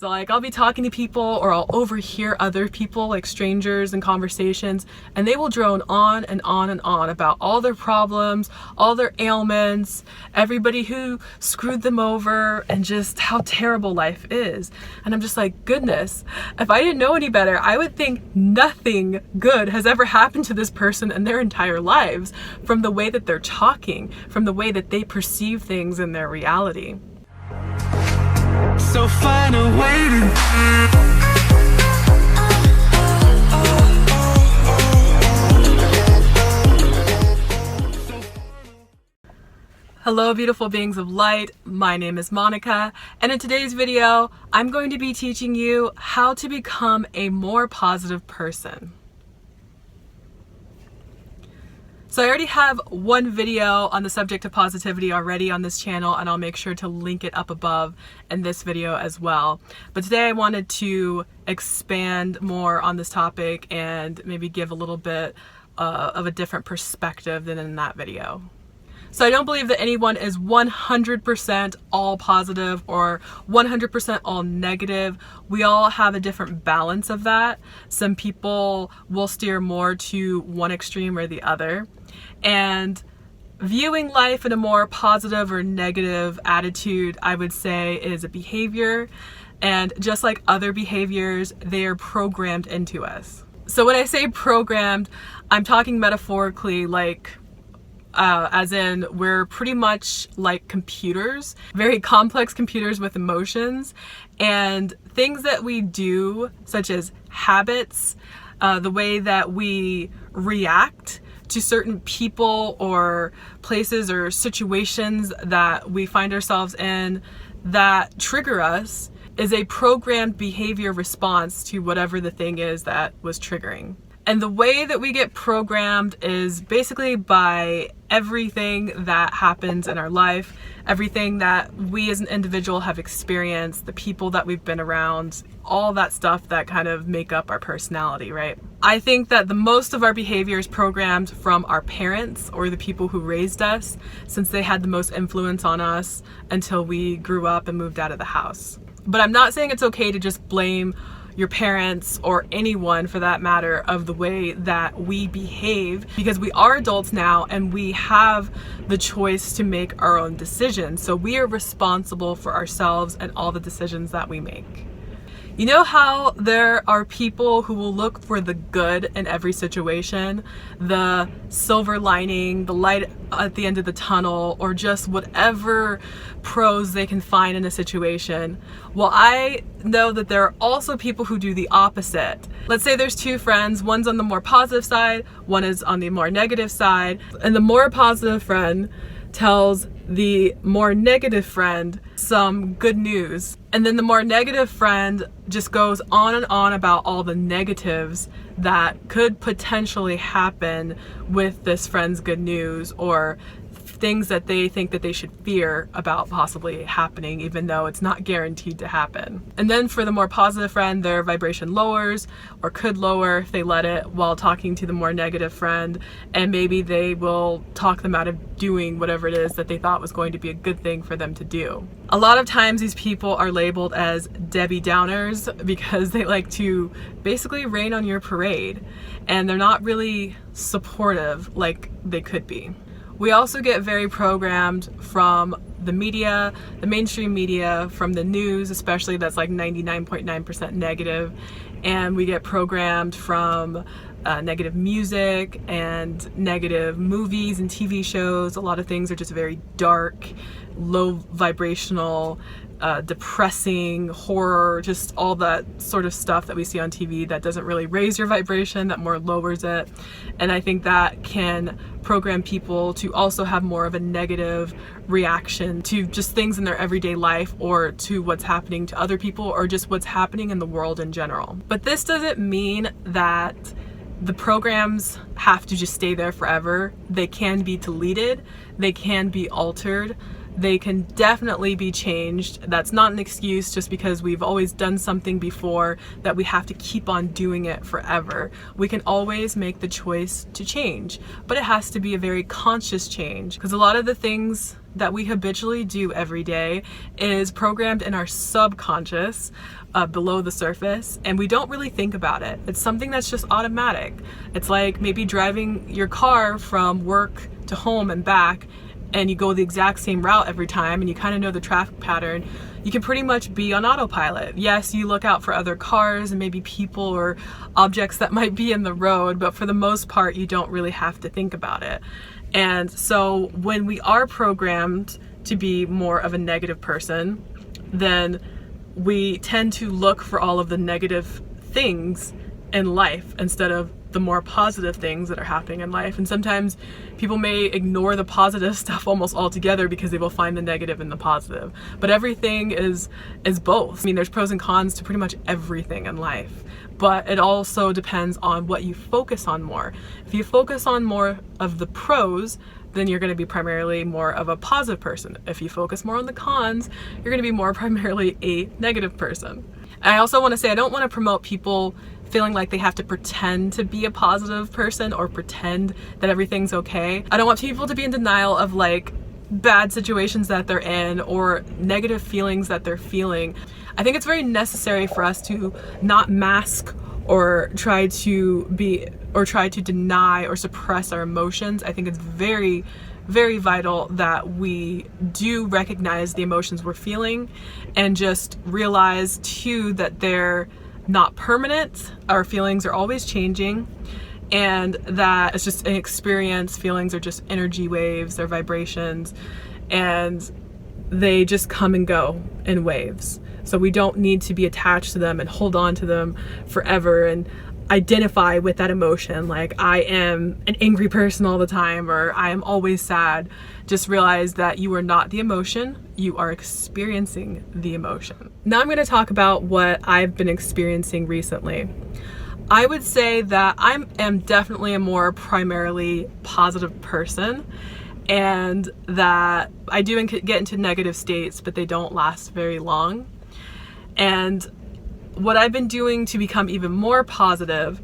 So like I'll be talking to people or I'll overhear other people, like strangers in conversations, and they will drone on and on and on about all their problems, all their ailments, everybody who screwed them over, and just how terrible life is. And I'm just like, goodness, if I didn't know any better, I would think nothing good has ever happened to this person in their entire lives, from the way that they're talking, from the way that they perceive things in their reality. So find a way to Hello beautiful beings of light, my name is Monica, and in today's video I'm going to be teaching you how to become a more positive person. So I already have one video on the subject of positivity already on this channel, and I'll make sure to link it up above in this video as well. But today I wanted to expand more on this topic and maybe give a little bit of a different perspective than in that video. So I don't believe that anyone is 100% all positive or 100% all negative. We all have a different balance of that. Some people will steer more to one extreme or the other. And viewing life in a more positive or negative attitude, I would say, is a behavior. And just like other behaviors, they are programmed into us. So when I say programmed, I'm talking metaphorically, like as in we're pretty much like computers, very complex computers with emotions, and things that we do, such as habits, the way that we react to certain people or places or situations that we find ourselves in that trigger us, is a programmed behavior response to whatever the thing is that was triggering. And the way that we get programmed is basically by everything that happens in our life, everything that we as an individual have experienced, the people that we've been around, all that stuff that kind of make up our personality, right? I think that the most of our behavior is programmed from our parents or the people who raised us, since they had the most influence on us until we grew up and moved out of the house. But I'm not saying it's okay to just blame your parents or anyone for that matter of the way that we behave, because we are adults now and we have the choice to make our own decisions. So we are responsible for ourselves and all the decisions that we make. You know how there are people who will look for the good in every situation, the silver lining, the light at the end of the tunnel, or just whatever pros they can find in a situation? Well, I know that there are also people who do the opposite. Let's say there's two friends, one's on the more positive side, one is on the more negative side, and the more positive friend tells the more negative friend some good news. And then the more negative friend just goes on and on about all the negatives that could potentially happen with this friend's good news, or things that they think that they should fear about possibly happening, even though it's not guaranteed to happen. And then for the more positive friend, their vibration lowers or could lower if they let it while talking to the more negative friend, and maybe they will talk them out of doing whatever it is that they thought was going to be a good thing for them to do. A lot of times these people are labeled as Debbie Downers because they like to basically rain on your parade, and they're not really supportive like they could be. We also get very programmed from the media, the mainstream media, from the news especially, that's like 99.9% negative, and we get programmed from negative music and negative movies and TV shows. A lot of things are just very dark, low vibrational, depressing, horror, just all that sort of stuff that we see on TV that doesn't really raise your vibration, that more lowers it. And I think that can program people to also have more of a negative reaction to just things in their everyday life, or to what's happening to other people, or just what's happening in the world in general. But this doesn't mean that the programs have to just stay there forever. They can be deleted, they can be altered, they can definitely be changed. That's not an excuse just because we've always done something before that we have to keep on doing it forever. We can always make the choice to change, but it has to be a very conscious change, because a lot of the things that we habitually do every day is programmed in our subconscious, below the surface, and we don't really think about it. It's something that's just automatic. It's like maybe driving your car from work to home and back, and you go the exact same route every time, and you kind of know the traffic pattern. You can pretty much be on autopilot. Yes, you look out for other cars and maybe people or objects that might be in the road, but for the most part, you don't really have to think about it. And so when we are programmed to be more of a negative person, then we tend to look for all of the negative things in life instead of the more positive things that are happening in life. And sometimes people may ignore the positive stuff almost altogether because they will find the negative in the positive. But everything is both. I mean, there's pros and cons to pretty much everything in life. But it also depends on what you focus on more. If you focus on more of the pros, then you're going to be primarily more of a positive person. If you focus more on the cons, you're going to be more primarily a negative person. I also want to say, I don't want to promote people feeling like they have to pretend to be a positive person or pretend that everything's okay. I don't want people to be in denial of like bad situations that they're in or negative feelings that they're feeling. I think it's very necessary for us to not mask or try to deny or suppress our emotions. I think it's very, very vital that we do recognize the emotions we're feeling and just realize too that they're not permanent. Our feelings are always changing, and that it's just an experience. Feelings are just energy waves, they're vibrations, and they just come and go in waves. So we don't need to be attached to them and hold on to them forever and identify with that emotion. Like, I am an angry person all the time, or I am always sad. Just realize that you are not the emotion, you are experiencing the emotion. Now I'm going to talk about what I've been experiencing recently. I would say that I am definitely a more primarily positive person, and that I do get into negative states, but they don't last very long. And what I've been doing to become even more positive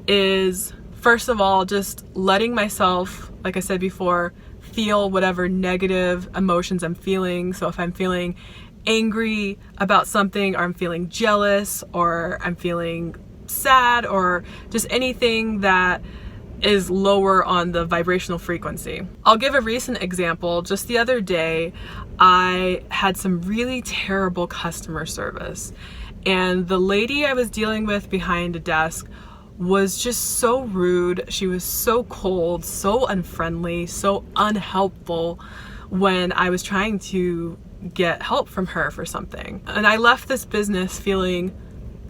is, first of all, just letting myself, like I said before, feel whatever negative emotions I'm feeling. So if I'm feeling angry about something, or I'm feeling jealous, or I'm feeling sad, or just anything that is lower on the vibrational frequency. I'll give a recent example. Just the other day, I had some really terrible customer service. And the lady I was dealing with behind a desk was just so rude. She was so cold, so unfriendly, so unhelpful when I was trying to get help from her for something. And I left this business feeling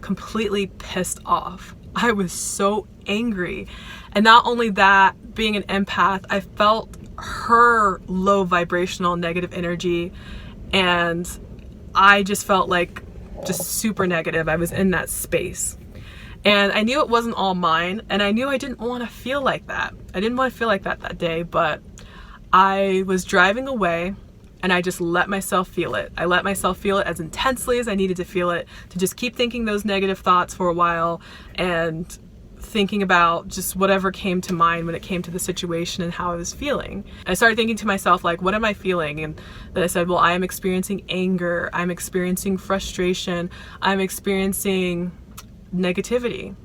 completely pissed off. I was so angry. And not only that, being an empath, I felt her low vibrational negative energy, and I just felt like just super negative. I was in that space. And I knew it wasn't all mine, and I knew I didn't want to feel like that. I didn't want to feel like that day, but I was driving away and I just let myself feel it. I let myself feel it as intensely as I needed to feel it, to just keep thinking those negative thoughts for a while and thinking about just whatever came to mind when it came to the situation and how I was feeling. I started thinking to myself, like, what am I feeling? And then I said, well, I am experiencing anger, I'm experiencing frustration, I'm experiencing negativity.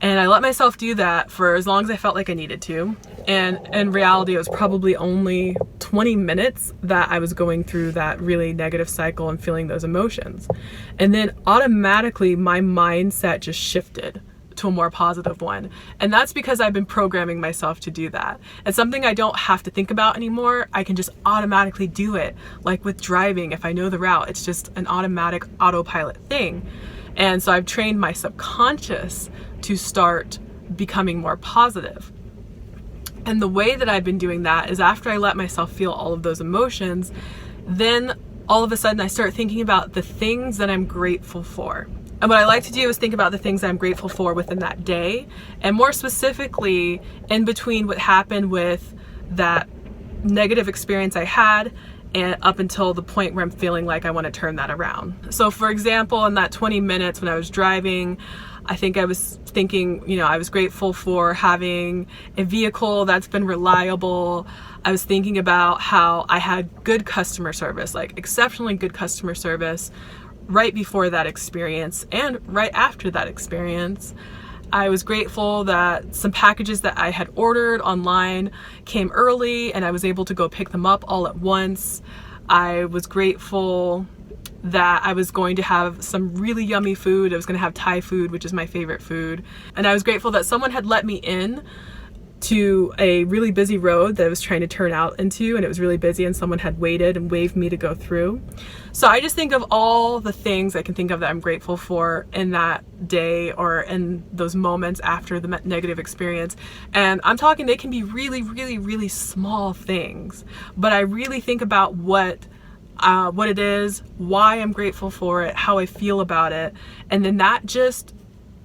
And I let myself do that for as long as I felt like I needed to. And in reality, it was probably only 20 minutes that I was going through that really negative cycle and feeling those emotions. And then automatically my mindset just shifted to a more positive one. And that's because I've been programming myself to do that. It's something I don't have to think about anymore. I can just automatically do it. Like with driving, if I know the route, it's just an automatic autopilot thing. And so I've trained my subconscious to start becoming more positive. And the way that I've been doing that is, after I let myself feel all of those emotions, then all of a sudden I start thinking about the things that I'm grateful for. And what I like to do is think about the things that I'm grateful for within that day, and more specifically in between what happened with that negative experience I had and up until the point where I'm feeling like I want to turn that around. So for example, in that 20 minutes when I was driving, I think I was thinking, you know, I was grateful for having a vehicle that's been reliable. I was thinking about how I had good customer service, like exceptionally good customer service right before that experience and right after that experience. I was grateful that some packages that I had ordered online came early and I was able to go pick them up all at once. I was grateful that I was going to have some really yummy food. I was going to have Thai food, which is my favorite food. And I was grateful that someone had let me in to a really busy road that I was trying to turn out into, and it was really busy, and someone had waited and waved me to go through. So I just think of all the things I can think of that I'm grateful for in that day or in those moments after the negative experience. And I'm talking, they can be really, really, really small things, but I really think about what it is, why I'm grateful for it, how I feel about it, and then that just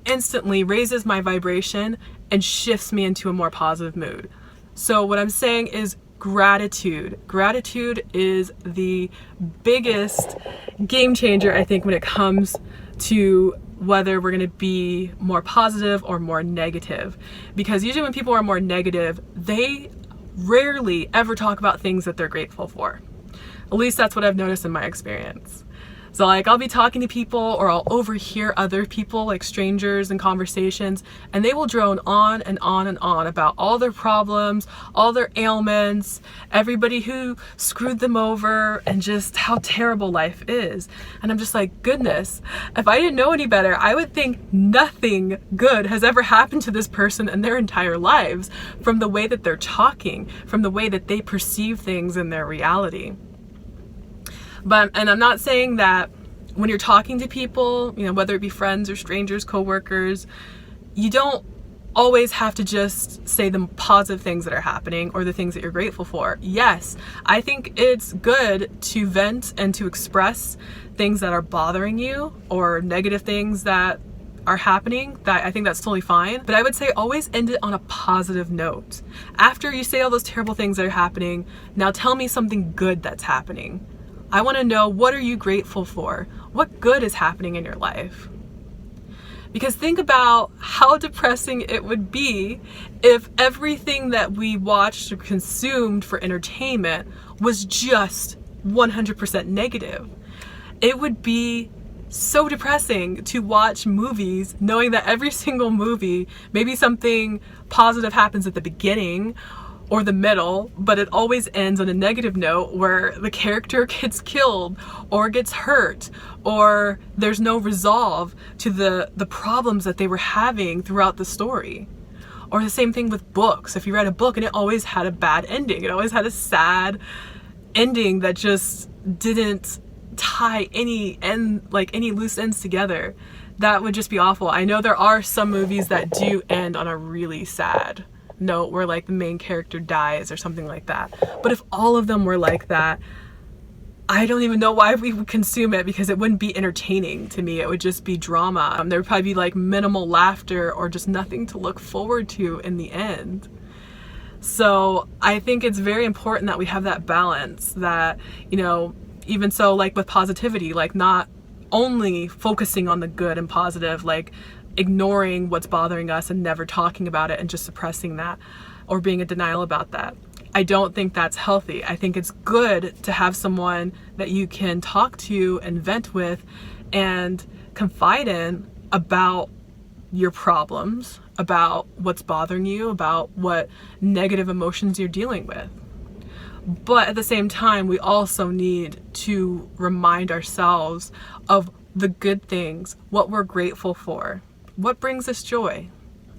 instantly raises my vibration and shifts me into a more positive mood. So what I'm saying is gratitude. Gratitude is the biggest game changer, I think, when it comes to whether we're going to be more positive or more negative. Because usually when people are more negative, they rarely ever talk about things that they're grateful for. At least that's what I've noticed in my experience. So like I'll be talking to people or I'll overhear other people, like strangers in conversations, and they will drone on and on and on about all their problems, all their ailments, everybody who screwed them over, and just how terrible life is. And I'm just like, goodness, if I didn't know any better, I would think nothing good has ever happened to this person in their entire lives, from the way that they're talking, from the way that they perceive things in their reality. And I'm not saying that when you're talking to people, you know, whether it be friends or strangers, coworkers, you don't always have to just say the positive things that are happening or the things that you're grateful for. Yes, I think it's good to vent and to express things that are bothering you or negative things that are happening. That I think that's totally fine. But I would say always end it on a positive note. After you say all those terrible things that are happening, now tell me something good that's happening. I want to know, what are you grateful for? What good is happening in your life? Because think about how depressing it would be if everything that we watched or consumed for entertainment was just 100% negative. It would be so depressing to watch movies knowing that every single movie, maybe something positive happens at the beginning or the middle, but it always ends on a negative note where the character gets killed or gets hurt, or there's no resolve to the problems that they were having throughout the story. Or the same thing with books. If you read a book and it always had a bad ending, it always had a sad ending that just didn't tie any loose ends together, that would just be awful. I know there are some movies that do end on a really sad note where like the main character dies or something like that. But if all of them were like that, I don't even know why we would consume it, because it wouldn't be entertaining to me. It would just be drama. There would probably be like minimal laughter or just nothing to look forward to in the end. So I think it's very important that we have that balance, that, you know, even so, like with positivity, like not only focusing on the good and positive, like ignoring what's bothering us and never talking about it and just suppressing that or being in denial about that. I don't think that's healthy. I think it's good to have someone that you can talk to and vent with and confide in about your problems, about what's bothering you, about what negative emotions you're dealing with. But at the same time, we also need to remind ourselves of the good things, what we're grateful for, what brings us joy.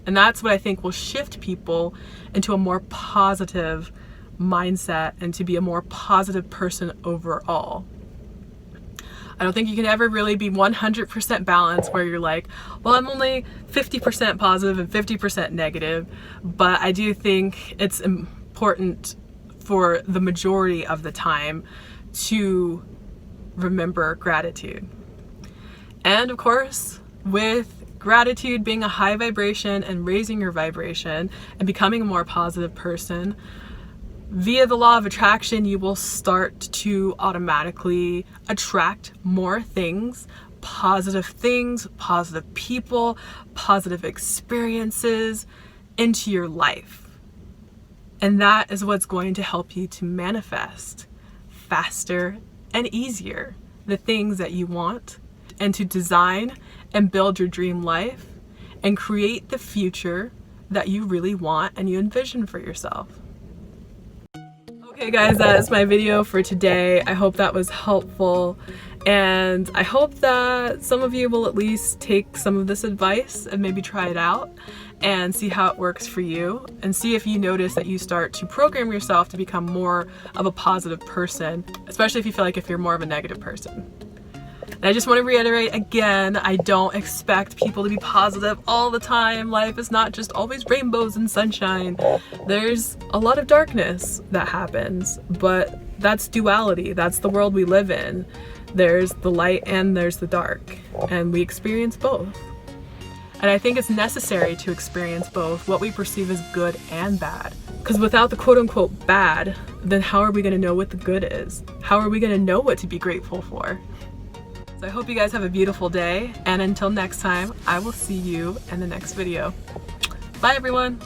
And that's what I think will shift people into a more positive mindset and to be a more positive person overall. I don't think you can ever really be 100% balanced where you're like, well, I'm only 50% positive and 50% negative. But I do think it's important for the majority of the time to remember gratitude. And of course, with gratitude being a high vibration and raising your vibration and becoming a more positive person, via the law of attraction, you will start to automatically attract more things, positive things, positive people, positive experiences into your life. And that is what's going to help you to manifest faster and easier the things that you want, and to design and build your dream life and create the future that you really want and you envision for yourself. Okay guys, that is my video for today. I hope that was helpful, and I hope that some of you will at least take some of this advice and maybe try it out and see how it works for you, and see if you notice that you start to program yourself to become more of a positive person, especially if you feel like if you're more of a negative person. And I just want to reiterate again, I don't expect people to be positive all the time. Life is not just always rainbows and sunshine. There's a lot of darkness that happens, but that's duality. That's the world we live in. There's the light and there's the dark, and we experience both. And I think it's necessary to experience both, what we perceive as good and bad. Because without the quote-unquote bad, then how are we going to know what the good is? How are we going to know what to be grateful for? So I hope you guys have a beautiful day, and until next time, I will see you in the next video. Bye everyone!